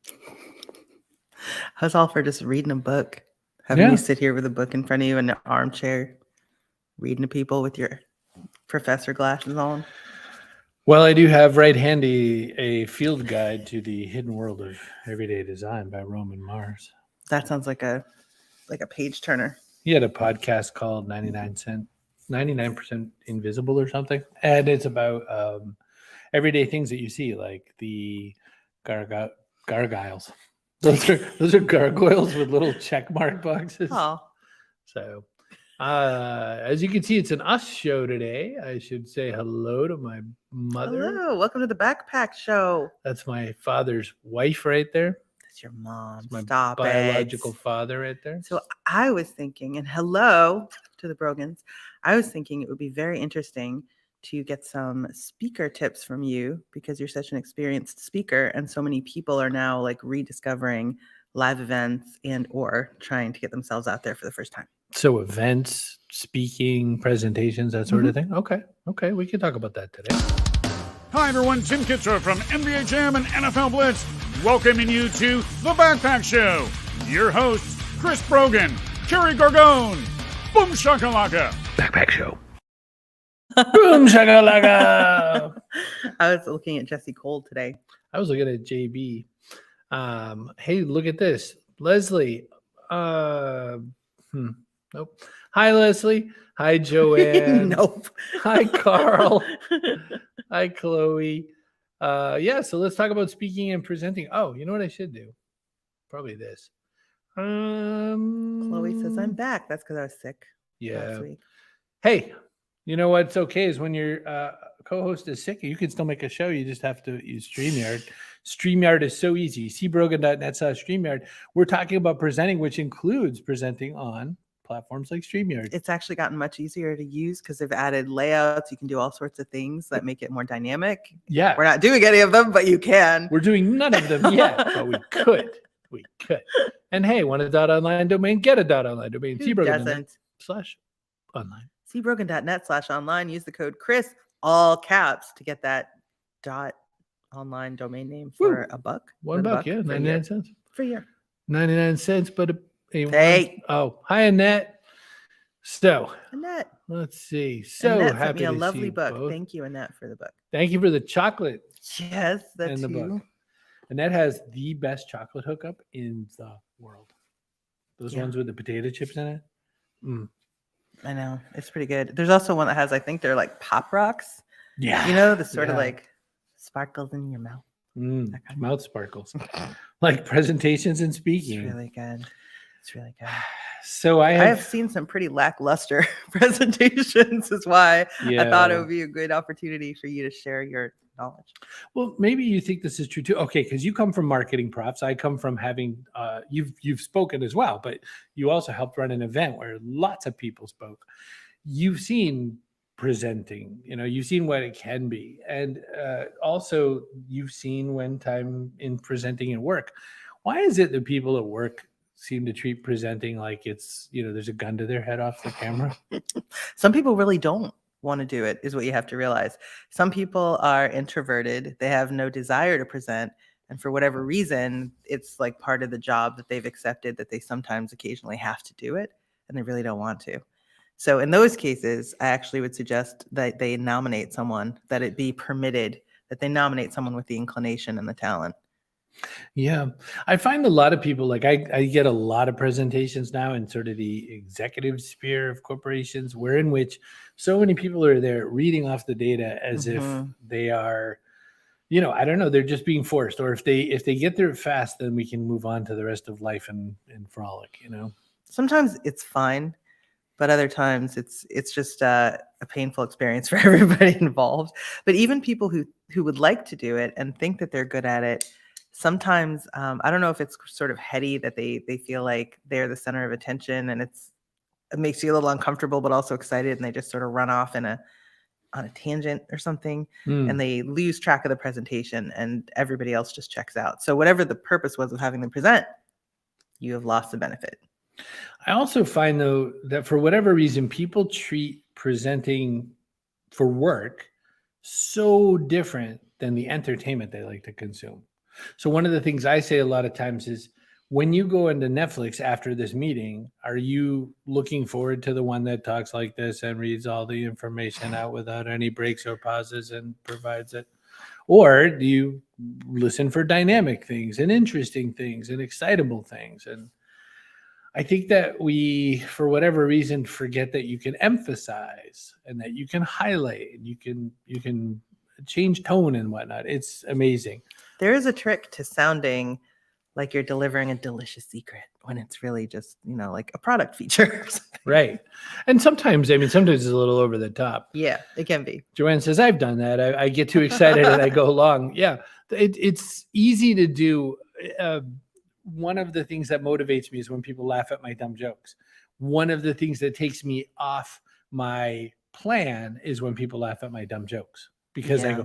I was all for just reading a book, having you sit here with a book in front of you in an armchair, reading to people with your professor glasses on. Well, I do have right handy a field guide to the hidden world of everyday design by Roman Mars. That sounds like a page turner. He had a podcast called 99% Invisible or something. And it's about everyday things that you see, like the gargoyles. Those are gargoyles with little check mark boxes. Oh. So as you can see, it's an us show today. I should say hello to my mother. Hello, welcome to the Backpack Show. That's my father's wife right there. That's your mom. That's my Stop biological it. father right there. So I was thinking, and hello to the Brogans, I was thinking it would be very interesting to get some speaker tips from you because you're such an experienced speaker and so many people are now like rediscovering live events and or trying to get themselves out there for the first time. So events, speaking, presentations, that sort of thing. Okay, we can talk about that today. Hi everyone, Tim Kitzrow from NBA Jam and NFL Blitz, welcoming you to The Backpack Show. Your hosts, Chris Brogan, Kerry Gargone, Boom Shakalaka. Backpack Show. Boom Shakalaka. I was looking at Jesse Cole today. I was looking at JB. Hey, look at this. Leslie. Nope. Hi, Leslie. Hi, Joanne. Nope. Hi, Carl. Hi, Chloe. So let's talk about speaking and presenting. Oh, you know what I should do? Probably this. Chloe says I'm back. That's because I was sick last week. Hey, you know what's okay is when your co-host is sick, you can still make a show. You just have to use StreamYard. StreamYard is so easy. cbrogan.net/StreamYard. We're talking about presenting, which includes presenting on platforms like StreamYard. It's actually gotten much easier to use because they've added layouts. You can do all sorts of things that make it more dynamic. Yeah. We're not doing any of them, but you can. We're doing none of them yet, but we could. We could. And hey, want a .online domain? Get a .online domain. cbrogan.net/online. cbrogan.net/online. Use the code Chris, all caps, to get that .online domain name for $1. $1, yeah, 99 cents. For a year. 99 cents, but hey. Oh, hi, Annette. So, Annette. Let's see. So Annette happy sent me a to lovely see book. both. Thank you, Annette, for the book. Thank you for the chocolate. Yes, that's the book. Annette has the best chocolate hookup in the world. Those ones with the potato chips in it. I know. It's pretty good. There's also one that has, I think they're like pop rocks. Yeah. You know, the sort of like sparkles in your mouth. Mouth sparkles. Like presentations and speaking. It's really good. It's really good. So I have seen some pretty lackluster presentations, is why I thought it would be a good opportunity for you to share your knowledge. Well, maybe you think this is true too. Okay, because you come from marketing profs. I come from having you've spoken as well, but you also helped run an event where lots of people spoke. You've seen presenting, you've seen what it can be, and also you've seen when time in presenting at work. Why is it that people at work seem to treat presenting like it's, there's a gun to their head off the camera? Some people really don't want to do it, is what you have to realize. Some people are introverted. They have no desire to present. And for whatever reason, it's like part of the job that they've accepted that they sometimes occasionally have to do it, and they really don't want to. So in those cases, I actually would suggest that they nominate someone, that it be permitted, that they nominate someone with the inclination and the talent. Yeah, I find a lot of people, like I get a lot of presentations now in sort of the executive sphere of corporations, where in which so many people are there reading off the data as if they are, I don't know, they're just being forced, or if they get through it fast, then we can move on to the rest of life and frolic, Sometimes it's fine, but other times it's just a painful experience for everybody involved. But even people who would like to do it and think that they're good at it, sometimes, I don't know if it's sort of heady that they feel like they're the center of attention, and it makes you a little uncomfortable, but also excited, and they just sort of run off on a tangent or something, and they lose track of the presentation, and everybody else just checks out. So whatever the purpose was of having them present, you have lost the benefit. I also find, though, that for whatever reason, people treat presenting for work so different than the entertainment they like to consume. So one of the things I say a lot of times is when you go into Netflix after this meeting, are you looking forward to the one that talks like this and reads all the information out without any breaks or pauses and provides it? Or do you listen for dynamic things and interesting things and excitable things? And I think that we, for whatever reason, forget that you can emphasize and that you can highlight and you can change tone and whatnot. It's amazing. There is a trick to sounding like you're delivering a delicious secret when it's really just, like a product feature or something. Right. And sometimes it's a little over the top. Yeah, it can be. Joanne says, I've done that. I get too excited and I go along. Yeah. It's easy to do. One of the things that motivates me is when people laugh at my dumb jokes. One of the things that takes me off my plan is when people laugh at my dumb jokes. Because I go,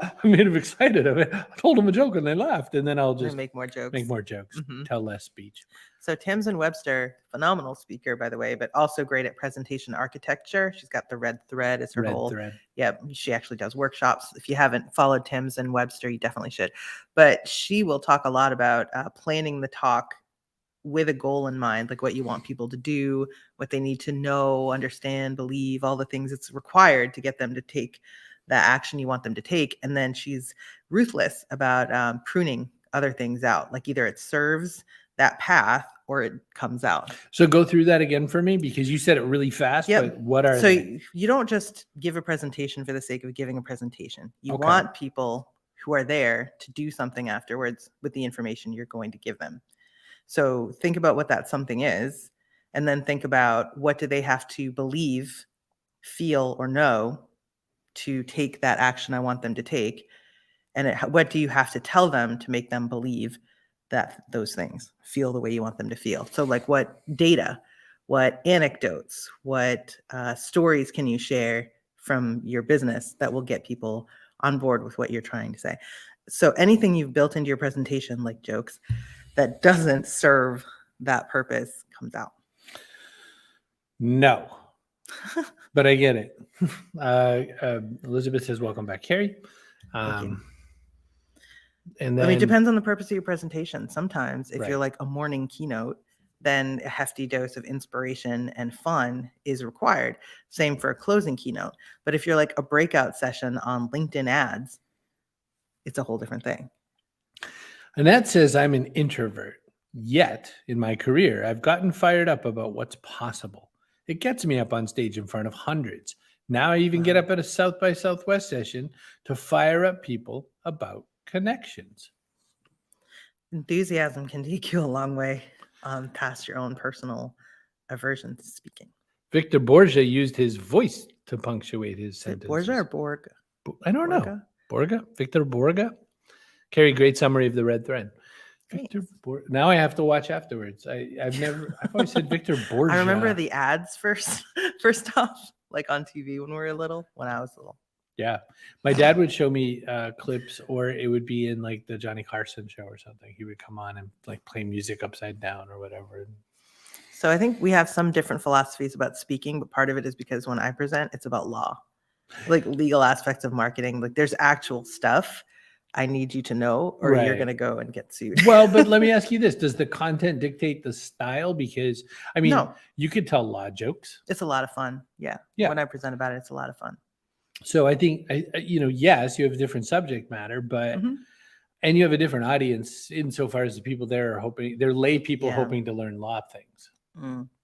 I made them excited. I told them a joke and they laughed. And then I'll just make more jokes. Tell less speech. So Tamsin Webster, phenomenal speaker, by the way, but also great at presentation architecture. She's got the red thread as her goal. Yeah, she actually does workshops. If you haven't followed Tamsin Webster, you definitely should. But she will talk a lot about planning the talk with a goal in mind, like what you want people to do, what they need to know, understand, believe, all the things it's required to get them to take the action you want them to take. And then she's ruthless about pruning other things out. Like either it serves that path or it comes out. So go through that again for me, because you said it really fast. Yep. But what are so they? You don't just give a presentation for the sake of giving a presentation. You want people who are there to do something afterwards with the information you're going to give them. So think about what that something is, and then think about what do they have to believe, feel, or know to take that action I want them to take. And what do you have to tell them to make them believe that those things, feel the way you want them to feel? So like what data, what anecdotes, what stories can you share from your business that will get people on board with what you're trying to say? So anything you've built into your presentation, like jokes, that doesn't serve that purpose comes out. No. But I get it. Elizabeth says, welcome back, Kerry. And then, it depends on the purpose of your presentation. Sometimes if Right. you're like a morning keynote, then a hefty dose of inspiration and fun is required. Same for a closing keynote. But if you're like a breakout session on LinkedIn ads, it's a whole different thing. Annette says, I'm an introvert. Yet in my career, I've gotten fired up about what's possible. It gets me up on stage in front of hundreds. Now I even get up at a South by Southwest session to fire up people about connections. Enthusiasm can take you a long way past your own personal aversion to speaking. Victor Borgia used his voice to punctuate his sentences. Borgia or Borg? I don't know. Borga? Victor Borga? Carrie, great summary of the red thread. Victor now I have to watch afterwards. I've always said Victor Borgia. I remember the ads first off, like on TV when I was little. Yeah. My dad would show me clips, or it would be in like the Johnny Carson show or something. He would come on and like play music upside down or whatever. So I think we have some different philosophies about speaking, but part of it is because when I present, it's about law, like legal aspects of marketing. Like there's actual stuff I need you to know, or you're going to go and get sued. Well, but let me ask you this. Does the content dictate the style? Because, no. You could tell law jokes. It's a lot of fun. Yeah. When I present about it, it's a lot of fun. So I think, yes, you have a different subject matter, but, and you have a different audience insofar as the people there are hoping, they're lay people hoping to learn law things,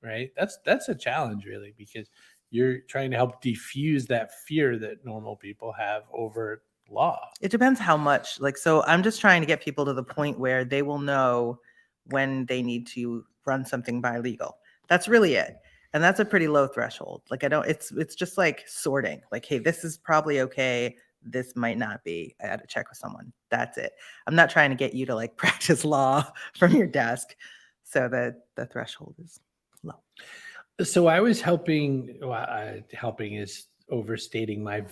right? That's a challenge really, because you're trying to help diffuse that fear that normal people have over law. It depends how much, so I'm just trying to get people to the point where they will know when they need to run something by legal. That's really it. And that's a pretty low threshold. It's just like sorting, like, hey, this is probably okay. This might not be. I had to check with someone. That's it. I'm not trying to get you to practice law from your desk. So that the threshold is low. So I was helping is overstating my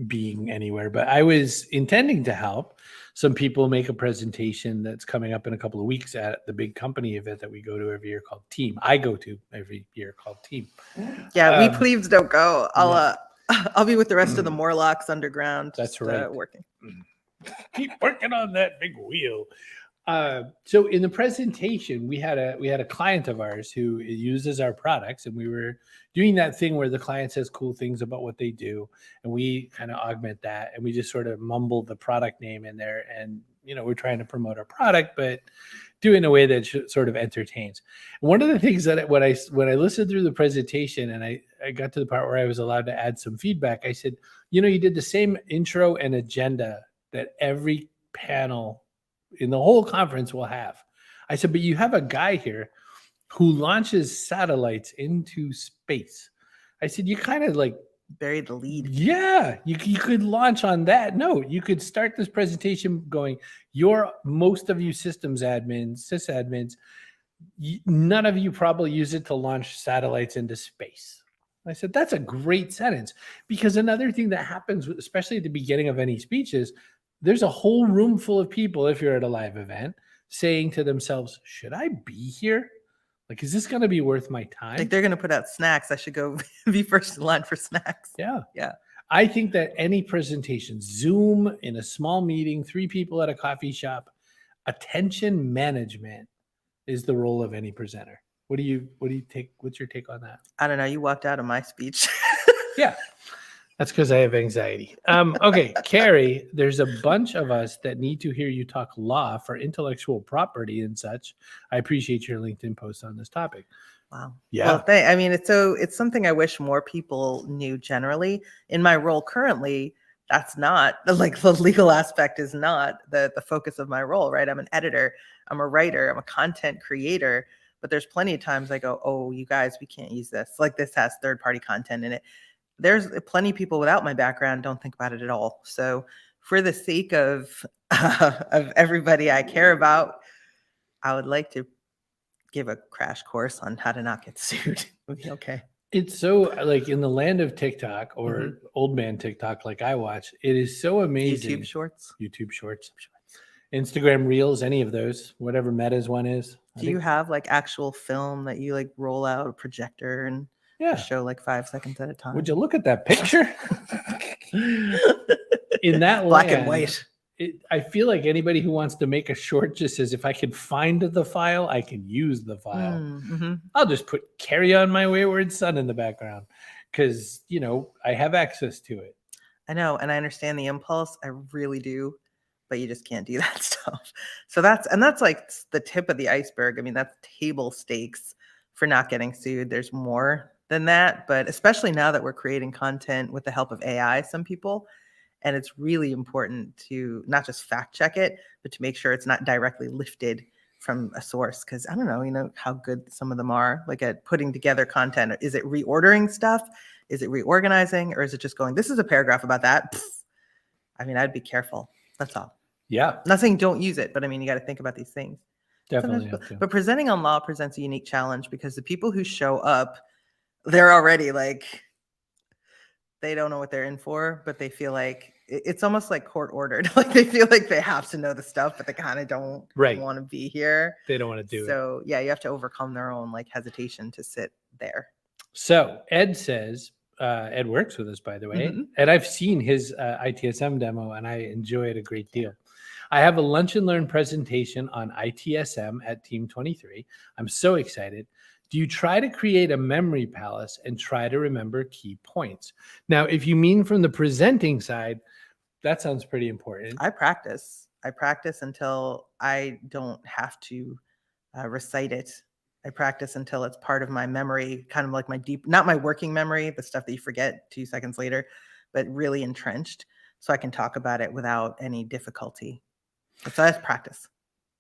being anywhere, but I was intending to help some people make a presentation that's coming up in a couple of weeks at the big company event that we go to every year called Team. I go to every year called Team. Yeah, we plebes don't go. I'll be with the rest of the Morlocks underground. That's right. Working. Keep working on that big wheel. So in the presentation, we had a client of ours who uses our products, and we were doing that thing where the client says cool things about what they do, and we kind of augment that, and we just sort of mumble the product name in there, and we're trying to promote our product, but do it in a way that sort of entertains. And one of the things that when I listened through the presentation and I got to the part where I was allowed to add some feedback, I said, you did the same intro and agenda that every panel in the whole conference will have. I said, but you have a guy here who launches satellites into space. I said, you kind of like bury the lead. Yeah, you could launch on that. No, you could start this presentation going, most of you systems admins, sysadmins, none of you probably use it to launch satellites into space. I said, that's a great sentence, because another thing that happens, especially at the beginning of any speech, is there's a whole room full of people, if you're at a live event, saying to themselves, should I be here? Like, is this going to be worth my time? Like, they're going to put out snacks. I should go be first in line for snacks. Yeah. Yeah. I think that any presentation, Zoom, in a small meeting, 3 people at a coffee shop, attention management is the role of any presenter. What do you take? What's your take on that? I don't know. You walked out of my speech. Yeah. That's because I have anxiety. Okay, Kerry, there's a bunch of us that need to hear you talk law for intellectual property and such. I appreciate your LinkedIn post on this topic. Wow. Yeah. Well, I mean, it's something I wish more people knew generally. In my role currently, that's not like the legal aspect is not the focus of my role, right? I'm an editor, I'm a writer, I'm a content creator, but there's plenty of times I go, oh, you guys, we can't use this. Like, this has third-party content in it. There's plenty of people without my background don't think about it at all. So for the sake of everybody I care about, I would like to give a crash course on how to not get sued. Okay. It's so, like, in the land of TikTok or old man TikTok, like I watch, it is so amazing. YouTube Shorts. Instagram Reels, any of those, whatever Meta's one is. Do you have like actual film that you like roll out a projector and show like 5 seconds at a time? Would you look at that picture? In that black and white. I feel like anybody who wants to make a short just says, if I can find the file, I can use the file. Mm-hmm. I'll just put Carry On My Wayward Son in the background because, I have access to it. I know. And I understand the impulse. I really do. But you just can't do that stuff. So that's like the tip of the iceberg. I mean, that's table stakes for not getting sued. There's more than that. But especially now that we're creating content with the help of AI, some people. And it's really important to not just fact check it, but to make sure it's not directly lifted from a source. Because I don't know, how good some of them are, like at putting together content. Is it reordering stuff? Is it reorganizing? Or is it just going, this is a paragraph about that? Pfft. I mean, I'd be careful. That's all. Yeah. I'm not saying don't use it, but I mean, you got to think about these things. Definitely. But presenting on law presents a unique challenge because the people who show up, they're already like, they don't know what they're in for, but they feel like it's almost like court ordered. Like they feel like they have to know the stuff, but they kind of don't want to be here. They don't want to do it. So yeah, you have to overcome their own like hesitation to sit there. So Ed says, Ed works with us, by the way, and I've seen his ITSM demo and I enjoy it a great deal. I have a lunch and learn presentation on ITSM at Team 23. I'm so excited. Do you try to create a memory palace and try to remember key points? Now, if you mean from the presenting side, that sounds pretty important. I practice until I don't have to recite it. I practice until it's part of my memory, kind of like my not my working memory, the stuff that you forget 2 seconds later, but really entrenched so I can talk about it without any difficulty. So that's practice.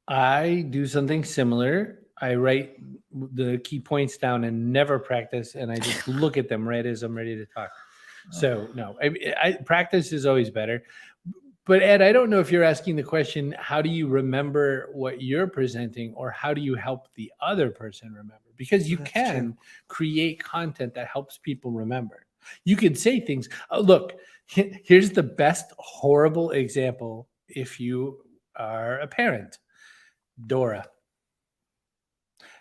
I do something similar. I write the key points down and never practice, and I just look at them right as I'm ready to talk. So no, I practice is always better. But Ed, I don't know if you're asking the question, how do you remember what you're presenting, or how do you help the other person remember? Because you can create content that helps people remember. You could say things. Look, here's the best horrible example if you are a parent. Dora.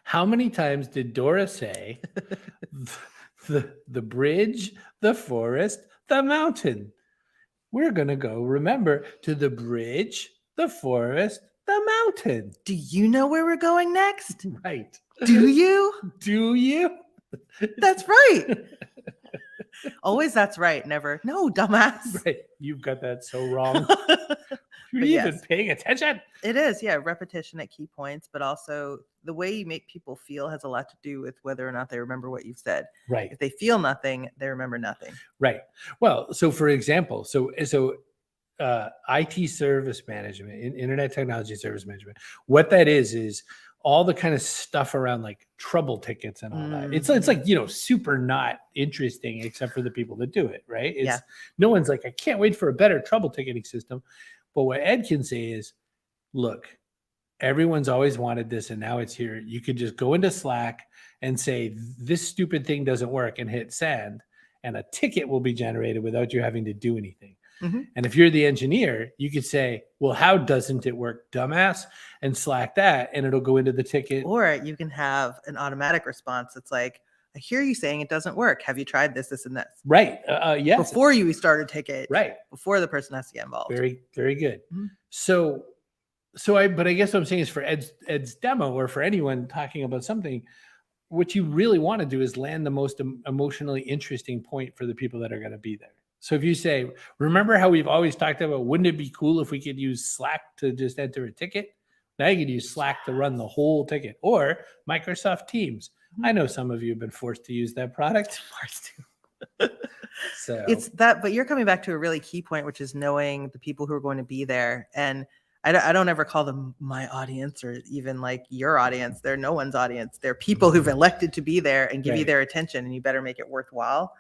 How many times did Dora say the bridge, the forest, the mountain? We're going to go, remember, to the bridge, the forest, the mountain. Do you know where we're going next? Right. Do you? Do you? That's right. Always that's right. Never. No, dumbass. Right. You've got that so wrong. You're But even yes. paying attention. It is, yeah, repetition at key points, but also the way you make people feel has a lot to do with whether or not they remember what you've said. Right. If they feel nothing, they remember nothing. Right. Well, so for example, IT service management, internet technology service management, what that is all the kind of stuff around like trouble tickets and all that. It's like, super not interesting except for the people that do it, right? It's no one's like, I can't wait for a better trouble ticketing system. But what Ed can say is, look, everyone's always wanted this and now it's here. You could just go into Slack and say, this stupid thing doesn't work and hit send, and a ticket will be generated without you having to do anything. Mm-hmm. And if you're the engineer, you could say, well, how doesn't it work, dumbass? And Slack that, and it'll go into the ticket. Or you can have an automatic response. It's like, I hear you saying it doesn't work. Have you tried this, and this? Right. Yes. Before you start a ticket. Right. Before the person has to get involved. Very, very good. Mm-hmm. But I guess what I'm saying is for Ed's demo, or for anyone talking about something, what you really want to do is land the most emotionally interesting point for the people that are going to be there. So if you say, remember how we've always talked about, wouldn't it be cool if we could use Slack to just enter a ticket? Now you could use Slack to run the whole ticket, or Microsoft Teams. I know some of you have been forced to use that product. So it's that, but you're coming back to a really key point, which is knowing the people who are going to be there. And I don't ever call them my audience or even like your audience. They're no one's audience. They're people who've elected to be there and give you their attention, and you better make it worthwhile.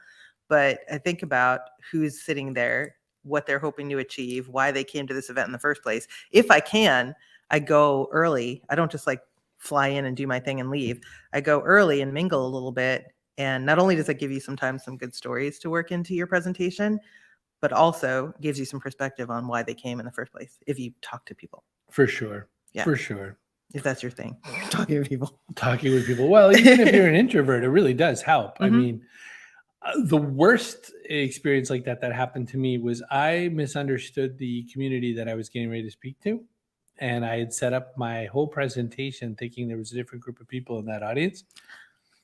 But I think about who's sitting there, what they're hoping to achieve, why they came to this event in the first place. If I can, I go early. I don't just like fly in and do my thing and leave. I go early and mingle a little bit. And not only does it give you sometimes some good stories to work into your presentation, but also gives you some perspective on why they came in the first place. If you talk to people. For sure. Yeah. For sure. If that's your thing, talking to people. Talking with people. Well, even if you're an introvert, it really does help. Mm-hmm. I mean, the worst experience like that happened to me was I misunderstood the community that I was getting ready to speak to. And I had set up my whole presentation thinking there was a different group of people in that audience.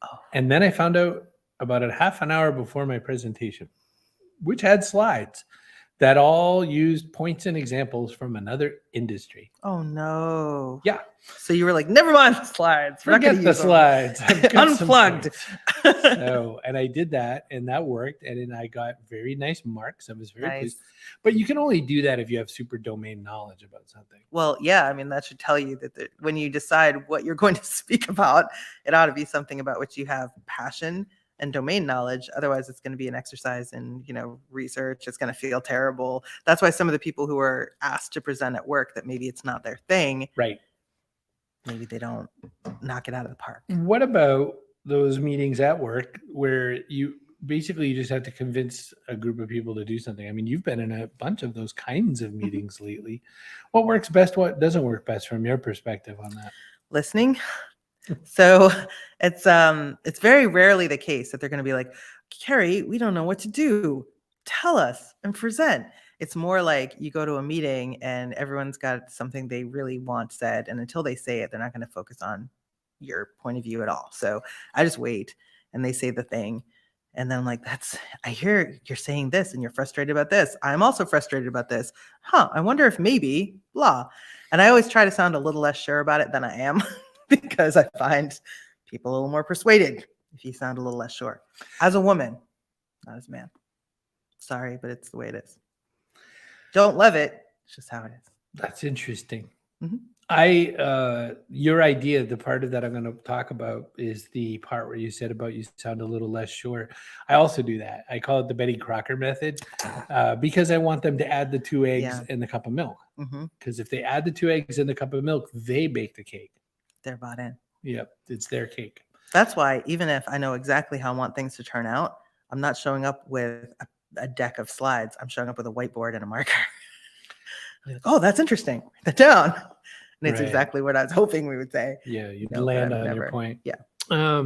Oh. And then I found out about a half an hour before my presentation, which had slides that all used points and examples from another industry. Oh, no. Yeah. So you were like, never mind the slides. Forget the slides. Unplugged. And I did that, and that worked. And then I got very nice marks. I was very pleased. But you can only do that if you have super domain knowledge about something. Well, yeah. I mean, that should tell you that when you decide what you're going to speak about, it ought to be something about which you have passion and domain knowledge. Otherwise, it's going to be an exercise in, research. It's going to feel terrible. That's why some of the people who are asked to present at work that maybe it's not their thing. Right. Maybe they don't knock it out of the park. What about those meetings at work where you just have to convince a group of people to do something? I mean, you've been in a bunch of those kinds of meetings lately. What works best? What doesn't work best from your perspective on that? Listening. So it's very rarely the case that they're going to be like, Kerry, we don't know what to do. Tell us and present. It's more like you go to a meeting and everyone's got something they really want said. And until they say it, they're not going to focus on your point of view at all. So I just wait and they say the thing. And then I'm like, I hear you're saying this and you're frustrated about this. I'm also frustrated about this. I wonder if maybe blah. And I always try to sound a little less sure about it than I am. Because I find people a little more persuaded if you sound a little less sure. As a woman, not as a man. Sorry, but it's the way it is. Don't love it. It's just how it is. That's interesting. Mm-hmm. Your idea, the part of that I'm going to talk about is the part where you said about you sound a little less sure. I also do that. I call it the Betty Crocker method because I want them to add the 2 eggs in the cup of milk. Because if they add the 2 eggs in the cup of milk, they bake the cake. They're bought in. Yep, it's their cake. That's why even if I know exactly how I want things to turn out, I'm not showing up with a deck of slides. I'm showing up with a whiteboard and a marker. I'm like, oh, that's interesting. Write that down. And it's exactly what I was hoping we would say. Yeah, you'd land on your point. Yeah.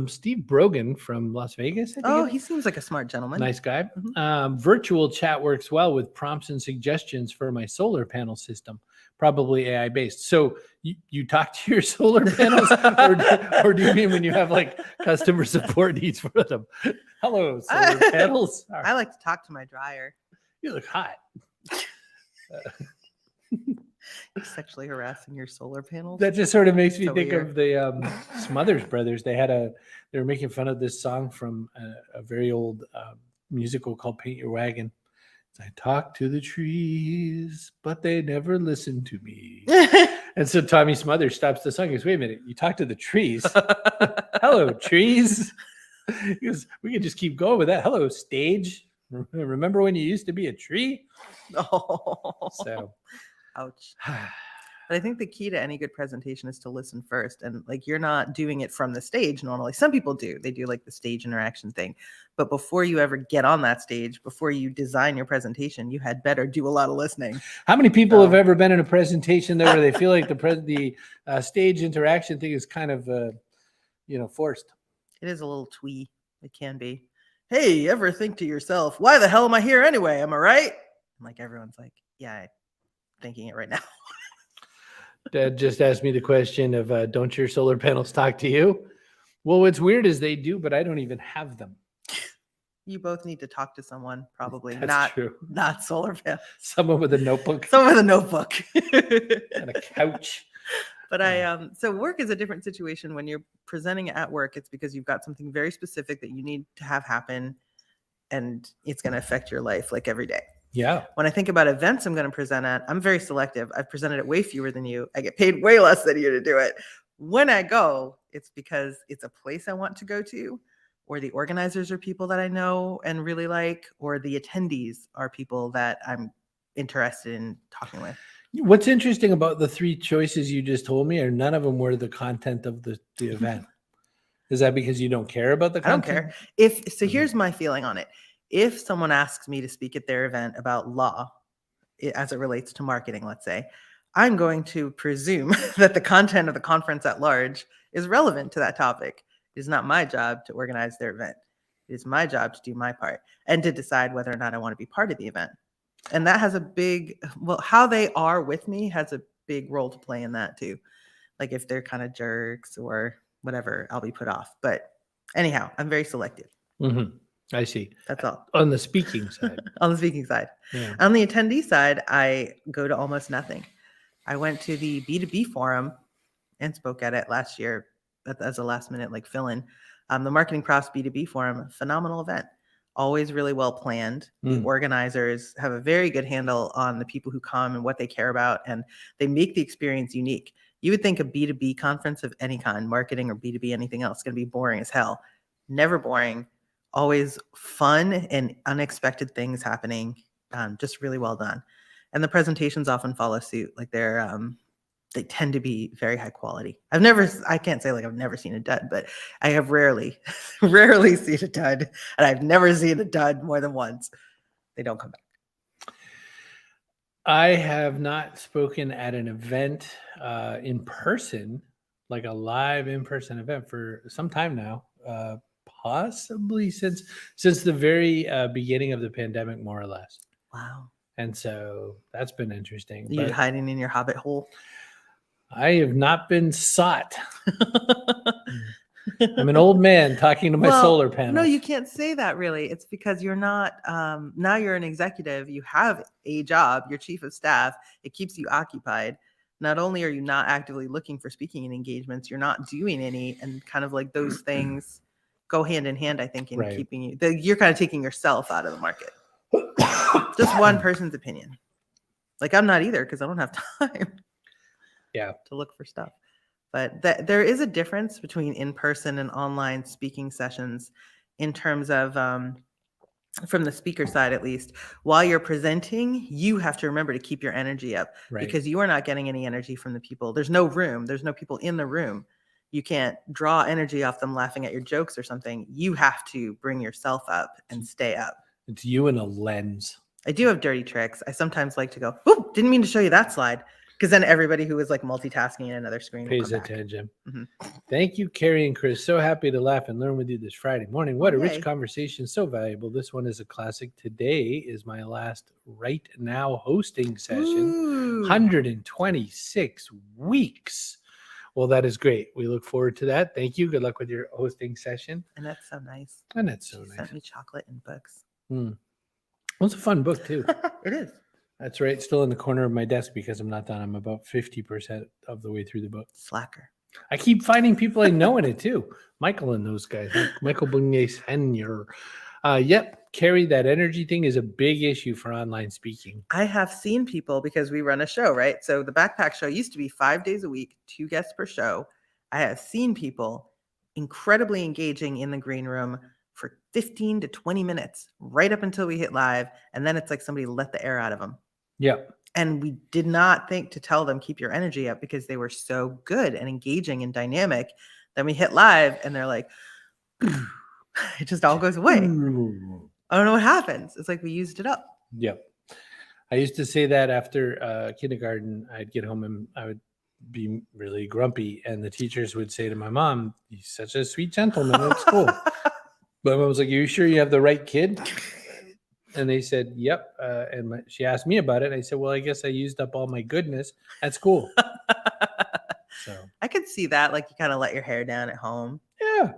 Steve Brogan from Las Vegas. I think Oh, it he is. seems like a smart gentleman. Nice guy. Mhm. Virtual chat works well with prompts and suggestions for my solar panel system, probably AI based. So you talk to your solar panels, or do you mean when you have like customer support needs for them? Hello, solar panels. I like to talk to my dryer. You look hot. You're sexually harassing your solar panels. That just sort of makes me So think weird. of the Smothers Brothers. They were making fun of this song from a very old musical called Paint Your Wagon. I talk to the trees, but they never listen to me. And so Tommy Smothers stops the song. He goes, "Wait a minute, you talk to the trees? Hello, trees." He goes, "We can just keep going with that. Hello, stage. Remember when you used to be a tree?" Oh, So, ouch. But I think the key to any good presentation is to listen first. And like you're not doing it from the stage normally. Some people do. They do like the stage interaction thing. But before you ever get on that stage, before you design your presentation, you had better do a lot of listening. how many people have So- ever been in a presentation there where they feel like the stage interaction thing is kind of forced? It is a little twee. It can be. Hey, ever think to yourself, why the hell am I here anyway? Am I right? And like everyone's like, yeah, I'm thinking it right now. Dad just asked me the question of, don't your solar panels talk to you? Well, what's weird is they do, but I don't even have them. You both need to talk to someone, probably That's true. not solar panel. Someone with a notebook Someone with a notebook. and a couch. But so work is a different situation. When you're presenting at work, it's because you've got something very specific that you need to have happen, and it's going to affect your life like every day. Yeah. When I think about events I'm going to present at, I'm very selective. I've presented at way fewer than you. I get paid way less than you to do it. When I go, it's because it's a place I want to go to, or the organizers are people that I know and really like, or the attendees are people that I'm interested in talking with. What's interesting about the three choices you just told me are none of them were the content of the event. Is that because you don't care about the I don't content? care. Here's my feeling on it. If someone asks me to speak at their event about law, as it relates to marketing, let's say, I'm going to presume that the content of the conference at large is relevant to that topic. It is not my job to organize their event. It is my job to do my part and to decide whether or not I want to be part of the event. And that has how they are with me has a big role to play in that too. Like if they're kind of jerks or whatever, I'll be put off. But anyhow, I'm very selective. Mm-hmm. I see. That's all. On the speaking side. On the speaking side. Yeah. On the attendee side, I go to almost nothing. I went to the B2B forum and spoke at it last year as a last minute like fill-in. The Marketing Profs B2B forum, phenomenal event. Always really well planned. The organizers have a very good handle on the people who come and what they care about, and they make the experience unique. You would think a B2B conference of any kind, marketing or B2B, anything else, is going to be boring as hell. Never boring. Always fun and unexpected things happening. Just really well done. And the presentations often follow suit. Like they tend to be very high quality. I can't say like I've never seen a dud, but I have rarely seen a dud. And I've never seen a dud more than once. They don't come back. I have not spoken at an event in person, like a live in-person event for some time now. Possibly since the very beginning of the pandemic, more or less. Wow. And so that's been interesting. You're hiding in your hobbit hole. I have not been sought. I'm an old man talking to my solar panels. No, you can't say that really. It's because you're not, now you're an executive. You have a job, you're chief of staff. It keeps you occupied. Not only are you not actively looking for speaking engagements, you're not doing any, and kind of like those things go hand in hand, I think, in keeping you, you're kind of taking yourself out of the market. Just one person's opinion. Like I'm not either, because I don't have time to look for stuff. But there is a difference between in-person and online speaking sessions in terms of, from the speaker side at least, while you're presenting, you have to remember to keep your energy up because you are not getting any energy from the people. There's no room. There's no people in the room. You can't draw energy off them laughing at your jokes or something. You have to bring yourself up and stay up. It's you and a lens. I do have dirty tricks. I sometimes like to go, oh, didn't mean to show you that slide. Because then everybody who was like multitasking in another screen will Pays come back. attention. Mhm. Thank you, Kerry and Chris. So happy to laugh and learn with you this Friday morning. What a rich Yay. conversation. So valuable. This one is a classic. Today is my last right now hosting session. Ooh. 126 weeks. Well, that is great. We look forward to that. Thank you. Good luck with your hosting session. And that's so nice. And that's so She nice. sent me chocolate and books. It's a fun book, too. It is. That's right. Still in the corner of my desk because I'm not done. I'm about 50% of the way through the book. Slacker. I keep finding people I know in it too. Michael and those guys. Michael Bugnier Senior. Yep. Kerry, that energy thing is a big issue for online speaking. I have seen people because we run a show, right? So the backpack show used to be 5 days a week, 2 guests per show. I have seen people incredibly engaging in the green room for 15 to 20 minutes, right up until we hit live. And then it's like somebody let the air out of them. Yep. And we did not think to tell them, keep your energy up, because they were so good and engaging and dynamic. Then we hit live and they're like, it just all goes away. I don't know what happens. It's like we used it up. Yep. I used to say that after kindergarten, I'd get home and I would be really grumpy. And the teachers would say to my mom, he's such a sweet gentleman at school. But mom was like, are you sure you have the right kid? And they said, yep. And she asked me about it. I said, well, I guess I used up all my goodness at school. So I could see that. Like you kind of let your hair down at home. yeah.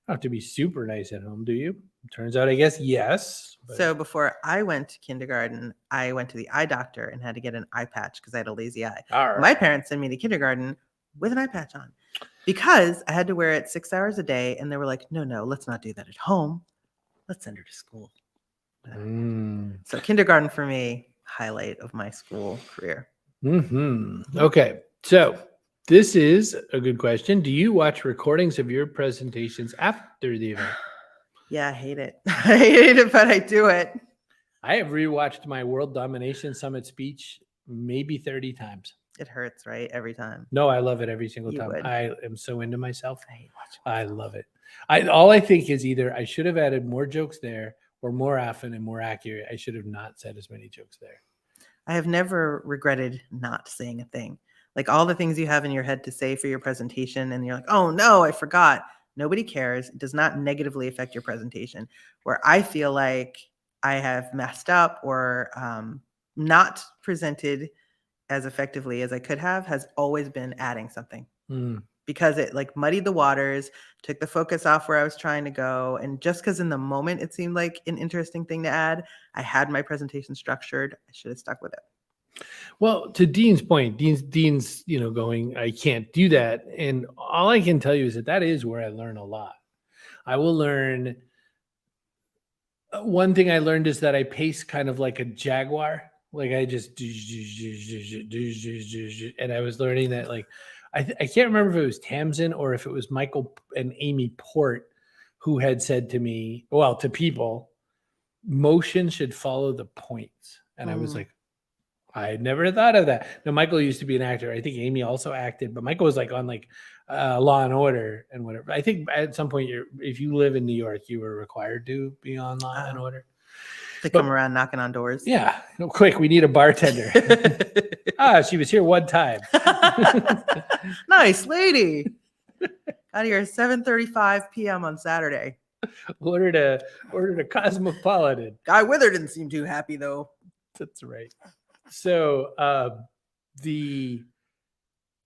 You don't have to be super nice at home, do you? Turns out, I guess, yes. But So before I went to kindergarten, I went to the eye doctor and had to get an eye patch because I had a lazy eye. all right. My parents sent me to kindergarten with an eye patch on because I had to wear it 6 hours a day. And they were like, no, let's not do that at home. Let's send her to school. So kindergarten for me, highlight of my school career. Okay. So this is a good question. Do you watch recordings of your presentations after the event? Yeah, I hate it. I hate it, but I do it. I have rewatched my World Domination Summit speech maybe 30 times. It hurts, right? Every time. No, I love it every single You time. would. I am so into myself. I hate watching. I love it. All I think is either I should have added more jokes there or more often and more accurate. I should have not said as many jokes there. I have never regretted not saying a thing. Like all the things you have in your head to say for your presentation, and you're like, oh no, I forgot. Nobody cares. It does not negatively affect your presentation. Where I feel like I have messed up or not presented as effectively as I could have has always been adding something. Because it like muddied the waters, took the focus off where I was trying to go. And just because in the moment it seemed like an interesting thing to add, I had my presentation structured. I should have stuck with it. Well, to Dean's point, Dean's, going, I can't do that. And all I can tell you is that is where I learn a lot. I will learn. One thing I learned is that I pace kind of like a jaguar. Like I just, and I was learning that like, I can't remember if it was Tamsin or if it was Michael and Amy Port who had said to me, well, to people, motion should follow the points. And I was like, I had never thought of that. Now, Michael used to be an actor. I think Amy also acted, but Michael was like on like Law and Order and whatever. I think at some point, if you live in New York, you were required to be on Law and Order. They come around knocking on doors. Yeah. Quick, we need a bartender. She was here one time. Nice lady. Got here at 7:35 p.m. on Saturday. Ordered a Cosmopolitan. Guy with her didn't seem too happy though. That's right. So the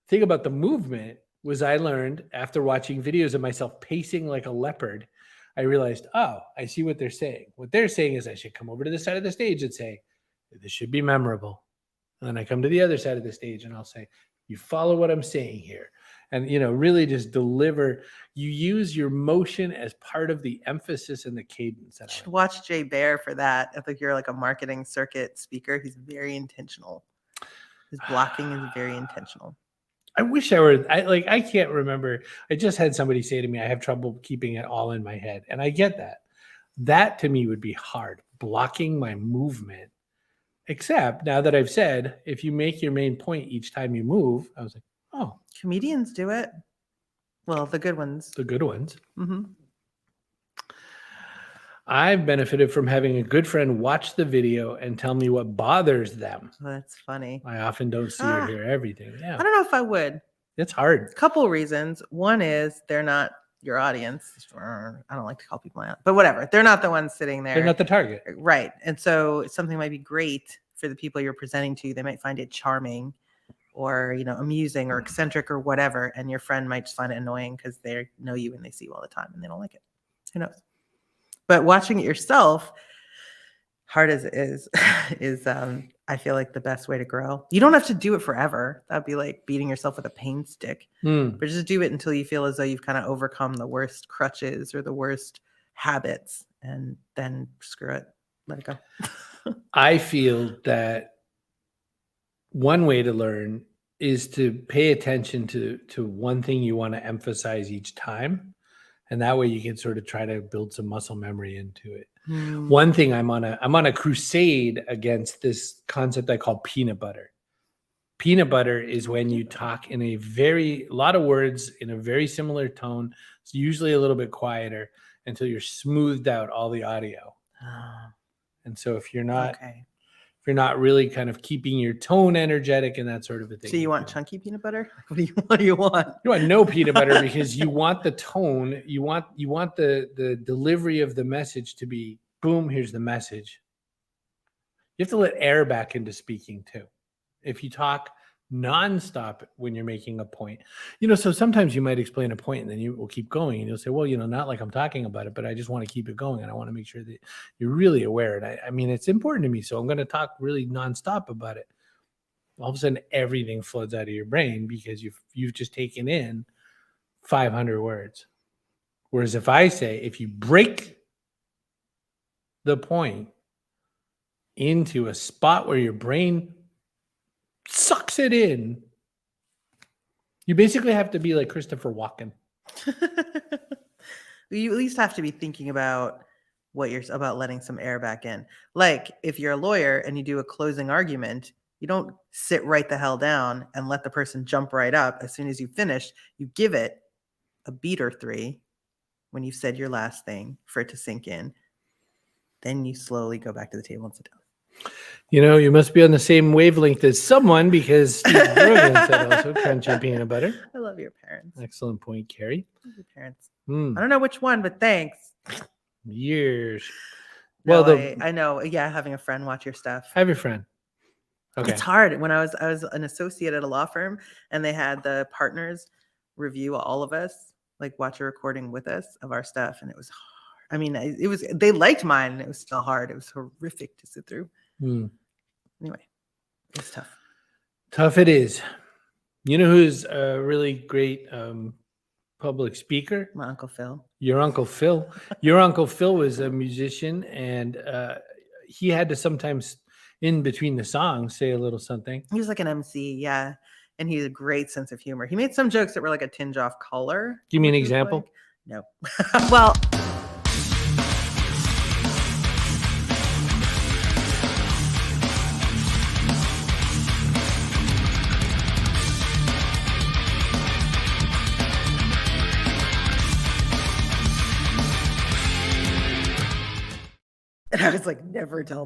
thing about the movement was I learned after watching videos of myself pacing like a leopard, I realized, I see what they're saying. What they're saying is I should come over to the side of the stage and say, this should be memorable. And then I come to the other side of the stage and I'll say, you follow what I'm saying here. And, really just deliver. You use your motion as part of the emphasis and the cadence. You should watch Jay Baer for that. I think you're like a marketing circuit speaker. He's very intentional. His blocking is very intentional. I wish I can't remember. I just had somebody say to me, I have trouble keeping it all in my head. And I get that. That to me would be hard, blocking my movement. Except now that I've said, if you make your main point each time you move, I was like, oh. Comedians do it. Well, the good ones. The good ones. Mm-hmm. I've benefited from having a good friend watch the video and tell me what bothers them. Well, that's funny. I often don't see or hear everything. I Yeah, don't know if I would. it's hard. Couple reasons. One is they're not your audience. I don't like to call people my audience, but whatever. They're not the ones sitting there. They're not the target. Right. And so something might be great for the people you're presenting to. They might find it charming or, amusing or eccentric or whatever. And your friend might just find it annoying because they know you and they see you all the time and they don't like it. Who knows? But watching it yourself, hard as it is, I feel like the best way to grow. You don't have to do it forever. That'd be like beating yourself with a pain stick. But just do it until you feel as though you've kind of overcome the worst crutches or the worst habits, and then screw it, let it go. I feel that one way to learn is to pay attention to one thing you want to emphasize each time. And that way you can sort of try to build some muscle memory into it. One thing I'm on a crusade against this concept I call peanut butter. Peanut butter is when you talk in a lot of words in a very similar tone. It's usually a little bit quieter until you're smoothed out all the audio. And so if you're not really kind of keeping your tone energetic and that sort of a thing. So you want chunky peanut butter? What do you want? You want no peanut butter because you want the tone, you want the delivery of the message to be boom, here's the message. You have to let air back into speaking too. If you talk nonstop when you're making a point, so sometimes you might explain a point and then you will keep going and you'll say, well, not like I'm talking about it, but I just want to keep it going. And I want to make sure that you're really aware. And I mean, it's important to me. So I'm going to talk really nonstop about it. All of a sudden, everything floods out of your brain because you've just taken in 500 words. Whereas if you break the point into a spot where your brain sucks it in, you basically have to be like Christopher Walken. You at least have to be thinking about about letting some air back in. Like if you're a lawyer and you do a closing argument, you don't sit right the hell down and let the person jump right up. As soon as you finish, you give it a beat or three when you've said your last thing for it to sink in. Then you slowly go back to the table and sit down. You must be on the same wavelength as someone because Steve Brogan said also crunchy peanut butter. I love your parents. Excellent point, Kerry. I love your parents. I don't know which one, but thanks. Years. No, I know. Yeah, having a friend watch your stuff. Have your friend. Okay. It's hard. When I was an associate at a law firm and they had the partners review all of us, like watch a recording with us of our stuff. And it was hard. I mean, they liked mine and it was still hard. It was horrific to sit through. Anyway, it's tough. Tough it is. You know who's a really great public speaker? My Uncle Phil. Your Uncle Phil. Your Uncle Phil was a musician and he had to sometimes in between the songs say a little something. He was like an MC, yeah. And he had a great sense of humor. He made some jokes that were like a tinge off color. Give me an example. Like, no. Well, and I was like, never tell that.